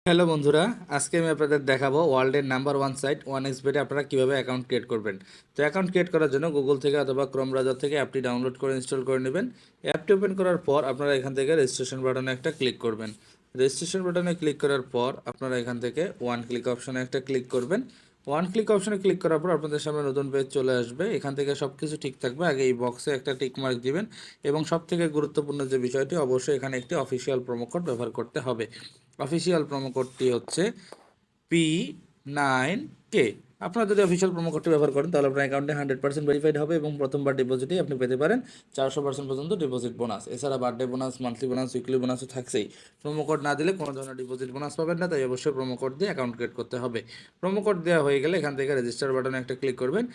Hello বন্ধুরা, আজকে আমি আপনাদের দেখাবো ওয়ার্ল্ডের নাম্বার ওয়ান সাইট OneXBet আপনারা কিভাবে অ্যাকাউন্ট ক্রিয়েট করবেন। তো অ্যাকাউন্ট ক্রিয়েট করার জন্য গুগল থেকে অথবা ক্রোম ব্রাউজার থেকে অ্যাপটি ডাউনলোড করে ইনস্টল করে নেবেন। অ্যাপটি ওপেন করার পর আপনারা এখান থেকে রেজিস্ট্রেশন বাটনে একটা ক্লিক করবেন। রেজিস্ট্রেশন বাটনে ক্লিক করার পর আপনারা এখান থেকে ওয়ান ক্লিক অপশনে একটা ক্লিক করবেন। ওয়ান ক্লিক অপশনে ক্লিক করার পর আপনাদের সামনে নতুন পেজ চলে আসবে। এখান থেকে সব কিছু ঠিক থাকবে, আগে এই বক্সে একটা টিক মার্ক দিবেন এবং সব থেকে গুরুত্বপূর্ণ যে বিষয়টি, অবশ্যই এখানে একটি অফিসিয়াল প্রোমো কোড ব্যবহার করতে হবে। অফিসিয়াল প্রোমো কোডটি হচ্ছে P9K। আপনারা যদি অফিসিয়াল প্রোমো কোডটি ব্যবহার করেন তাহলে আপনার অ্যাকাউন্টে 100% ভেরিফাইড হবে এবং প্রথমবার ডিপোজিটেই আপনি পেতে পারেন 400% পর্যন্ত ডিপোজিট বোনাস। এছাড়া birthday bonus, monthly bonus, weekly বোনাসও থাকছেই। প্রোমো কোড না দিলে কোনো ধরনের ডিপোজিট বোনাস পাবেন না, তাই অবশ্যই প্রোমো কোড দিয়ে অ্যাকাউন্ট ক্রিয়েট করতে হবে। প্রোমো কোড দেওয়া হয়ে গেলে এখান থেকে রেজিস্টার বাটনে একটা ক্লিক করবেন।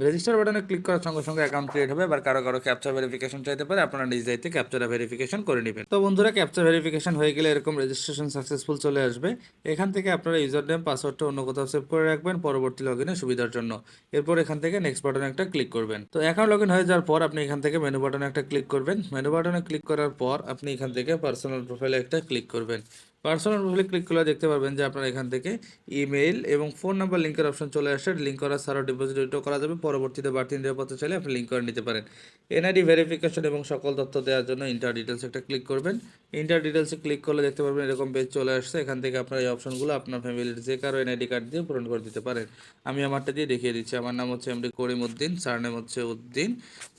রেজিস্টার বাটনে ক্লিক করার সঙ্গে সঙ্গে অ্যাকাউন্ট ক্রিয়েট হবে। আবার কারো কারো ক্যাপচা ভেরিফিকেশন চাইতে পারে, আপনারা নিজ দায়িত্বে ক্যাপচাটা ভেরিফিকেশন করে নেবেন। তো বন্ধুরা, ক্যাপচা ভেরিফিকেশন হয়ে গেলে এরকম রেজিস্ট্রেশন সাকসেসফুল চলে আসবে। এখান থেকে আপনারা ইউজার নেম পাসওয়ার্ডটা অন্য কোথাও সেভ করে রাখবেন পরবর্তী লগইনের সুবিধার জন্য। এরপর এখান থেকে নেক্সট বাটনে একটা ক্লিক করবেন। তো অ্যাকাউন্ট লগইন হয়ে যাওয়ার পর আপনি এখান থেকে মেনু বাটনে একটা ক্লিক করবেন। মেনু বাটনে ক্লিক করার পর আপনি এখান থেকে পার্সোনাল প্রোফাইলে একটা ক্লিক করবেন। পার্সোনাল প্রোফাইলে ক্লিক করলে দেখতে পারবেন যে আপনার এখান থেকে ইমেইল এবং ফোন নাম্বার লিঙ্কের অপশন চলে আসছে। লিঙ্ক করা ছাড়াও ডিপোজিট উইথড্র করা যাবে। পরবর্তীতে বাড়তি নিরাপত্তা চাইলে আপনি লিঙ্ক করে নিতে পারেন। এনআইডি ভেরিফিকেশন এবং সকল তথ্য দেওয়ার জন্য ইন্টার ডিটেলস একটা ক্লিক করবেন। ইন্টার ডিটেলসে ক্লিক করলে দেখতে পারবেন এরকম পেজ চলে আসছে। এখান থেকে আপনার এই অপশনগুলো আপনার ফ্যামিলির যে কারো এনআইডি কার্ড দিয়ে পূরণ করে দিতে পারেন। আমি আমারটা দিয়ে দেখিয়ে দিচ্ছি। আমার নাম হচ্ছে এমডি করিম উদ্দিন, সারনেম হচ্ছে উদ্দিন।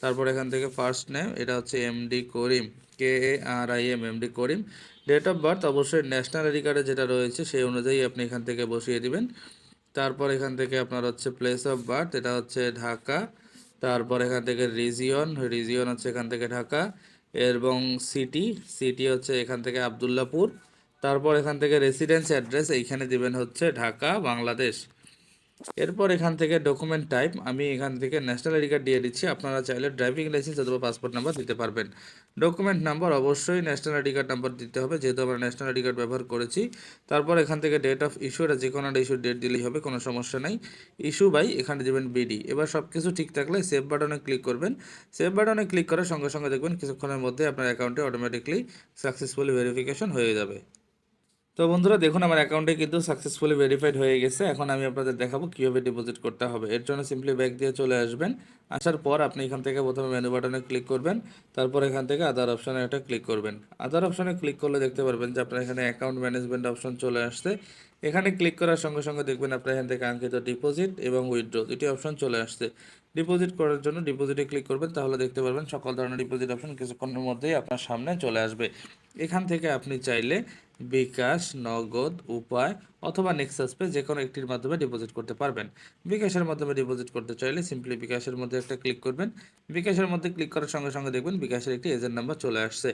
তারপর এখান থেকে ফার্স্ট নেম, এটা হচ্ছে MD Karim, KARIM, MD Karim. Date of birth অবশ্যই ন্যাশনাল আইডি কার্ডে যেটা রয়েছে সেই অনুযায়ী আপনি এখান থেকে বসিয়ে দিবেন। তারপর এখান থেকে আপনার হচ্ছে প্লেস অফ বার্থ, এটা হচ্ছে ঢাকা। তারপর এখান থেকে রিজিয়ন হচ্ছে এখান থেকে ঢাকা এবং সিটি হচ্ছে এখান থেকে আবদুল্লাপুর। তারপর এখান থেকে রেসিডেন্স অ্যাড্রেস এইখানে দিবেন হচ্ছে ঢাকা, বাংলাদেশ। এরপর এখান থেকে ডকুমেন্ট টাইপ আমি এখান থেকে ন্যাশনাল আইডি কার্ড দিয়ে দিচ্ছি। আপনারা চাইলে ড্রাইভিং লাইসেন্স অথবা পাসপোর্ট নাম্বার দিতে পারবেন। ডকুমেন্ট নাম্বার অবশ্যই ন্যাশনাল আইডি কার্ড নাম্বার দিতে হবে, যেহেতু আমরা ন্যাশনাল আইডি কার্ড ব্যবহার করেছি। তারপর এখান থেকে ডেট অফ ইস্যু, এটা যে কোনো ইস্যুর ডেট দিলেই হবে, কোনো সমস্যা নাই। ইস্যু বাই এখানে দেবেন BD। এবার সব কিছু ঠিক থাকলে সেভ বাটনে ক্লিক করবেন। সেভ বাটনে ক্লিক করার সঙ্গে সঙ্গে দেখবেন কিছুক্ষণের মধ্যে আপনার অ্যাকাউন্টে অটোমেটিকলি সাকসেসফুলি ভেরিফিকেশন হয়ে যাবে। তো বন্ধুরা দেখুন, আমার অ্যাকাউন্টে কিন্তু সাকসেসফুলি ভেরিফাইড হয়ে গেছে। এখন আমি আপনাদের দেখাবো কীভাবে ডিপোজিট করতে হবে। এর জন্য সিম্পলি ব্যাক দিয়ে চলে আসবেন। আসার পর আপনি এখান থেকে প্রথমে মেনু বাটনে ক্লিক করবেন। তারপর এখান থেকে আদার অপশানে একটা ক্লিক করবেন। আদার অপশানে ক্লিক করলে দেখতে পারবেন যে আপনার এখানে অ্যাকাউন্ট ম্যানেজমেন্ট অপশন চলে আসছে। এখানে ক্লিক করার সঙ্গে সঙ্গে দেখবেন আপনার এখান থেকে কাঙ্ক্ষিত ডিপোজিট এবং উইথড্র দুটি অপশন চলে আসছে। ডিপোজিট করার জন্য ডিপোজিটে ক্লিক করবেন, তাহলে দেখতে পারবেন সকল ধরনের ডিপোজিট অপশন কিছুক্ষণের মধ্যেই আপনার সামনে চলে আসবে। এখান থেকে আপনি চাইলে বিকাশ, নগদ, উপায় অথবা নেক্সাস পে যে কোনো একটির মাধ্যমে ডিপোজিট করতে পারবেন। বিকাশের মাধ্যমে ডিপোজিট করতে চাইলে সিম্পলি বিকাশের মধ্যে একটা ক্লিক করবেন। বিকাশের মধ্যে ক্লিক করার সঙ্গে সঙ্গে দেখবেন বিকাশের একটি এজেন্ট নাম্বার চলে আসছে।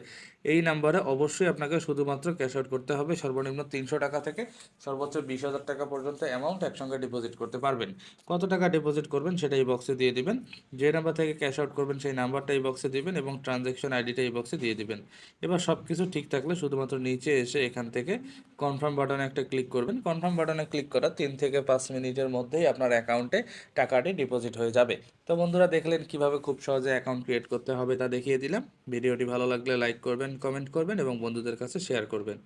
এই নাম্বারে অবশ্যই আপনাকে শুধুমাত্র ক্যাশ আউট করতে হবে। সর্বনিম্ন 300 টাকা থেকে সর্বোচ্চ 20,000 টাকা পর্যন্ত অ্যামাউন্ট একসঙ্গে ডিপোজিট করতে পারবেন। কত টাকা ডিপোজিট করবেন সেটা এই বক্সে দিয়ে দিবেন। যে নাম্বার থেকে ক্যাশ আউট করবেন সেই নাম্বারটা এই বক্সে দিবেন এবং ট্রানজ্যাকশন আইডিটা এই বক্সে দিয়ে দিবেন। এবার সব কিছু ঠিক থাকলে শুধুমাত্র নিচে এসে এখান থেকে কনফার্ম বাটনে একটা ক্লিক করবেন। কনফার্ম বাটনে ক্লিক করা 3 থেকে 5 মিনিটের মধ্যেই আপনার অ্যাকাউন্টে টাকাটি ডিপোজিট হয়ে যাবে। তো বন্ধুরা দেখলেন কিভাবে খুব সহজে অ্যাকাউন্ট ক্রিয়েট করতে হবে তা দেখিয়ে দিলাম। ভিডিওটি ভালো লাগলে লাইক করবেন, কমেন্ট করবেন এবং বন্ধুদের কাছে শেয়ার করবেন।